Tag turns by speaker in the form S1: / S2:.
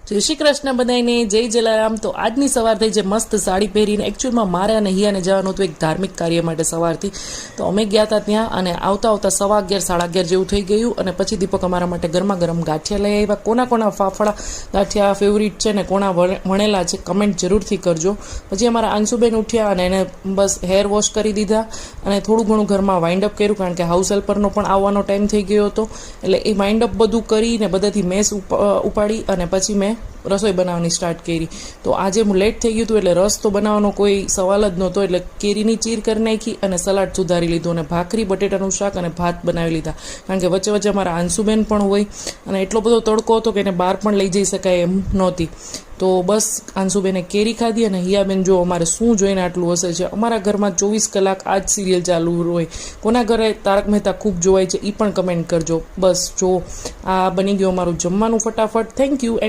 S1: જય શ્રી કૃષ્ણ બધાને, જય જલારામ। તો આજની સવાર થઈ જે મસ્ત સાડી પહેરીને એકચ્યુઅલમાં મારે અને હિયાને જવાનું હતું એક ધાર્મિક કાર્ય માટે સવારથી। તો અમે ગયા હતા ત્યાં અને આવતા આવતા 11:15 11:30 જેવું થઈ ગયું અને પછી દીપક અમારા માટે ગરમા ગરમ ગાંઠિયા લઈ આવ્યા। કોના ફાફડા ગાંઠિયા ફેવરિટ છે ને કોના વણેલા છે કમેન્ટ જરૂરથી કરજો। પછી અમારા આંશુબેન ઉઠ્યા અને એને બસ હેર વોશ કરી દીધા અને થોડું ઘણું ઘરમાં વાઇન્ડ અપ કર્યું, કારણ કે હાઉસ હેલ્પરનો પણ આવવાનો ટાઈમ થઈ ગયો હતો, એટલે એ વાઇન્ડ અપ બધું કરીને બધાથી મેસ ઉપાડી અને પછી મેં રસોઈ બનાવવાની સ્ટાર્ટ કરી। તો આજે હું લેટ થઈ ગયું હતું એટલે રસ તો બનાવવાનો કોઈ સવાલ જ નહોતો, એટલે કેરીની ચીર કરી નાખી અને સલાડ સુધારી લીધું અને ભાખરી બટેટાનું શાક અને ભાત બનાવી લીધા, કારણ કે વચ્ચે વચ્ચે અમારા આંશુબેન પણ હોય અને એટલો બધો તડકો હતો કે એને બહાર પણ લઈ જઈ શકાય એમ નહોતી। તો બસ આંશુબેને કેરી ખાધી અને હિયાબેન જો અમારે શું જોઈને આટલું હશે છે। અમારા ઘરમાં 24 કલાક આ જ સિરિયલ ચાલુ હોય। કોના ઘરે તારક મહેતા ખૂબ જોવાય છે એ પણ કમેન્ટ કરજો। બસ જો આ બની ગયું અમારું જમવાનું ફટાફટ। Thank you and